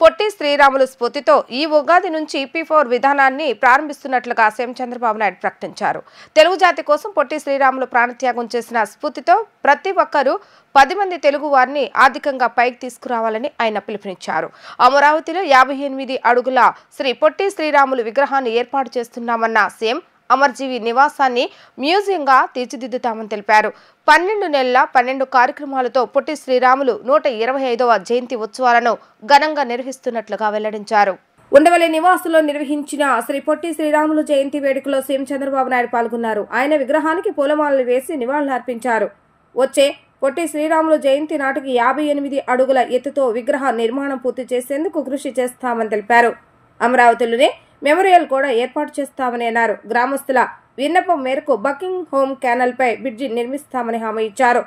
పొట్టి శ్రీరాములు స్ఫూర్తితో ఈ ఉగాది నుంచి P4 విధానాన్ని ప్రారంభిస్తున్నట్లుగా సీఎం చంద్రబాబు నాయుడు ప్రకటించారు. తెలుగు జాతి కోసం పొట్టి శ్రీరాములు ప్రాణత్యాగం చేసిన స్ఫూర్తితో ప్రతి ఒక్కరూ 10 మంది తెలుగు వారిని ఆర్థికంగా పైకి తీసుకురావాలని ఆయన పిలుపునిచ్చారు. అమరావతిలో 58 అడుగుల శ్రీ పొట్టి శ్రీరాములు విగ్రహాన్ని ఏర్పాటు చేస్తున్నామన్న సీఎం అమర్జీవి నివాసాన్ని మ్యూజియంగా తీర్చిదిద్దుతామని తెలిపారు. 12 నెలల 12 కార్యక్రమాలతో పొట్టి శ్రీరాములు 125వ జయంతి ఉత్సవాలను ఘనంగా నిర్వహిస్తున్నట్లుగా వెల్లడించారు. ఉండవల్లి నివాసంలో నిర్వహించిన శ్రీ పొట్టి శ్రీరాములు జయంతి వేడుకలో సీఎం చంద్రబాబు నాయుడు పాల్గొన్నారు. ఆయన విగ్రహానికి పూలమాలలు వేసి నివాళులర్పించారు. వచ్చే పొట్టి శ్రీరాములు జయంతి నాటికి 58 అడుగుల ఎత్తుతో విగ్రహ నిర్మాణం పూర్తి చేసేందుకు కృషి చేస్తామని తెలిపారు. అమరావతిలోనే మెమోరియల్ కూడా ఏర్పాటు చేస్తామని అన్నారు. గ్రామస్తుల విన్నపం మేరకు బకింగ్ హోమ్ కెనాల్ పై బ్రిడ్జి నిర్మిస్తామని హామీ ఇచ్చారు.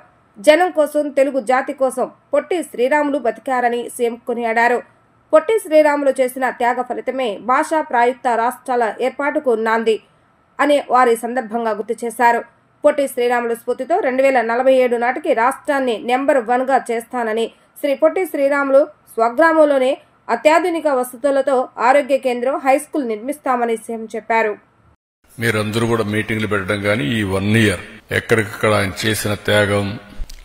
జనం కోసం, తెలుగు జాతి కోసం పొట్టి శ్రీరాములు బతికారని సీఎం కొనియాడారు. పొట్టి శ్రీరాములు చేసిన త్యాగ ఫలితమే భాషా ప్రాయుక్త రాష్ట్రాల ఏర్పాటుకు నాంది అని వారి సందర్భంగా గుర్తు చేశారు. పొట్టి శ్రీరాములు స్ఫూర్తితో 2047 నాటికి రాష్ట్రాన్ని నెంబర్ 1గా చేస్తానని, శ్రీ పొట్టి శ్రీరాములు స్వగ్రామంలోనే అత్యాధునిక వసతులతో ఆరోగ్య కేంద్రం, హైస్కూల్ నిర్మిస్తామని సీఎం చెప్పారు. మీరందరూ కూడా మీటింగ్లు పెట్టడం గానీ ఈ 1 ఇయర్ ఎక్కడికక్కడ ఆయన చేసిన త్యాగం,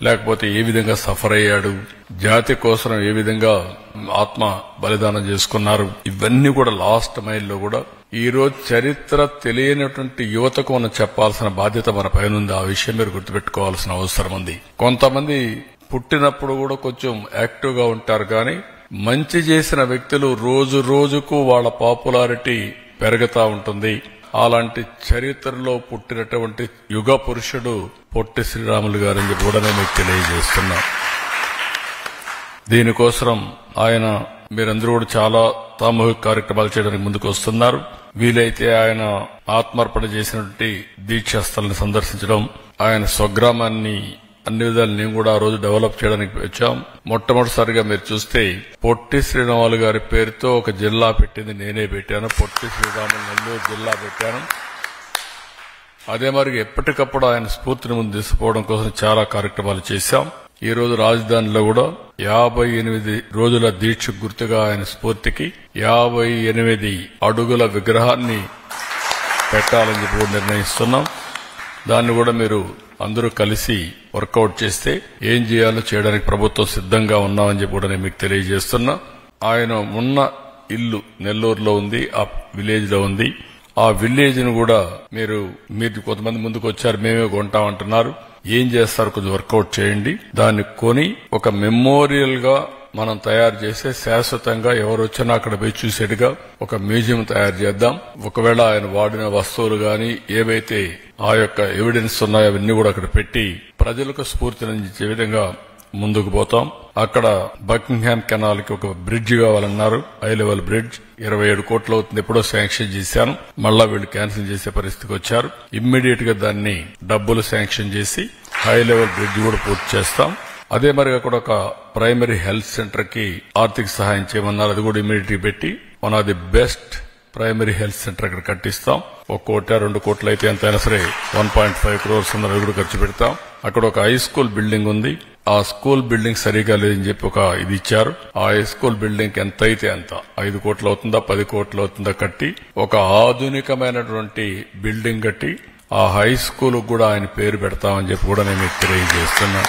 లేకపోతే ఏ విధంగా సఫర్ అయ్యాడు, జాతి కోసం ఏ విధంగా ఆత్మ బలిదానం చేసుకున్నారు, ఇవన్నీ కూడా లాస్ట్ మైల్లో కూడా ఈ రోజు చరిత్ర తెలియనటువంటి యువతకు మనం చెప్పాల్సిన బాధ్యత మన పైన ఉంది. ఆ విషయం మీరు గుర్తుపెట్టుకోవాల్సిన అవసరం ఉంది. కొంతమంది పుట్టినప్పుడు కూడా కొంచెం యాక్టివ్ గా ఉంటారు, కానీ మంచి చేసిన వ్యక్తులు రోజు రోజుకు వాళ్ళ పాపులారిటీ పెరుగుతా ఉంటుంది. అలాంటి చరిత్రలో పుట్టినటువంటి యుగ పురుషుడు పొట్టి శ్రీరాములు గారని కూడా మీకు తెలియజేస్తున్నా. దీనికోసం ఆయన మీరందరూ కూడా చాలా సామూహిక కార్యక్రమాలు చేయడానికి ముందుకు వస్తున్నారు. వీలైతే ఆయన ఆత్మార్పణ చేసినటువంటి దీక్షస్థలను సందర్శించడం, ఆయన స్వగ్రామాన్ని అన్ని విధాలు నేను కూడా ఆ రోజు డెవలప్ చేయడానికి వచ్చాం. మొట్టమొదటిసారిగా మీరు చూస్తే పొట్టి శ్రీరాములు గారి పేరుతో ఒక జిల్లా పెట్టింది నేనే పెట్టాను. పొట్టి శ్రీరాములు నెల్లూరు జిల్లా పెట్టాను. అదే మరి ఎప్పటికప్పుడు ఆయన స్ఫూర్తిని ముందు తీసుకుపోవడం కోసం చాలా కార్యక్రమాలు చేశాం. ఈ రోజు రాజధానిలో కూడా 58 రోజుల దీక్ష గుర్తుగా ఆయన స్ఫూర్తికి 58 అడుగుల విగ్రహాన్ని పెట్టాలని చెప్పి నిర్ణయిస్తున్నాం. దాన్ని కూడా మీరు అందరూ కలిసి వర్కౌట్ చేస్తే ఏం చేయాలో చేయడానికి ప్రభుత్వం సిద్ధంగా ఉన్నామని చెప్పి కూడా నేను మీకు తెలియజేస్తున్నా. ఆయన ఉన్న ఇల్లు నెల్లూరులో ఉంది, ఆ విలేజ్ లో ఉంది. ఆ విలేజ్ ను కూడా మీరు కొంతమంది ముందుకు వచ్చారు, మేమే కొంటామంటున్నారు. ఏం చేస్తారు, కొంచెం వర్కౌట్ చేయండి. దాన్ని కొని ఒక మెమోరియల్ గా మనం తయారు చేస్తే శాశ్వతంగా ఎవరు వచ్చినా అక్కడ పోయి చూసేట్టుగా ఒక మ్యూజియం తయారు చేద్దాం. ఒకవేళ ఆయన వాడిన వస్తువులు గాని ఏవైతే ఆ యొక్క ఎవిడెన్స్ ఉన్నాయో అవన్నీ కూడా అక్కడ పెట్టి ప్రజలకు స్ఫూర్తినిచ్చే విధంగా ముందుకు పోతాం. అక్కడ బకింగ్హామ్ కెనాల్ కి ఒక బ్రిడ్జ్ కావాలన్నారు, హై లెవెల్ బ్రిడ్జ్. 27 కోట్లు అవుతుంది, ఎప్పుడో శాంక్షన్ చేశాను. మళ్ళా వీళ్ళు క్యాన్సిల్ చేసే పరిస్థితికి వచ్చారు. ఇమ్మీడియట్ గా దాన్ని డబ్బులు శాంక్షన్ చేసి హై లెవెల్ బ్రిడ్జ్ కూడా పూర్తి చేస్తాం. అదే మరి అక్కడ ఒక ప్రైమరీ హెల్త్ సెంటర్ కి ఆర్థిక సహాయం చేయమన్నారు. అది కూడా ఇమీడియట్ పెట్టి one of the best primary health centre అక్కడ కట్టిస్తాం. 1 కోటి 2 కోట్లు అయితే ఎంతైనా సరే 1.5 crores అది కూడా ఖర్చు పెడతాం. అక్కడ ఒక హై స్కూల్ బిల్డింగ్ ఉంది. ఆ స్కూల్ బిల్డింగ్ సరిగా లేదని చెప్పి ఒక ఇది ఇచ్చారు. ఆ హై స్కూల్ బిల్డింగ్ ఎంత అయితే అంత 5 కోట్లు అవుతుందా 10 కోట్లు అవుతుందా కట్టి ఒక ఆధునికమైనటువంటి బిల్డింగ్ కట్టి ఆ హై స్కూల్ కూడా ఆయన పేరు పెడతామని చెప్పి కూడా నేను మీకు తెలియజేస్తున్నా.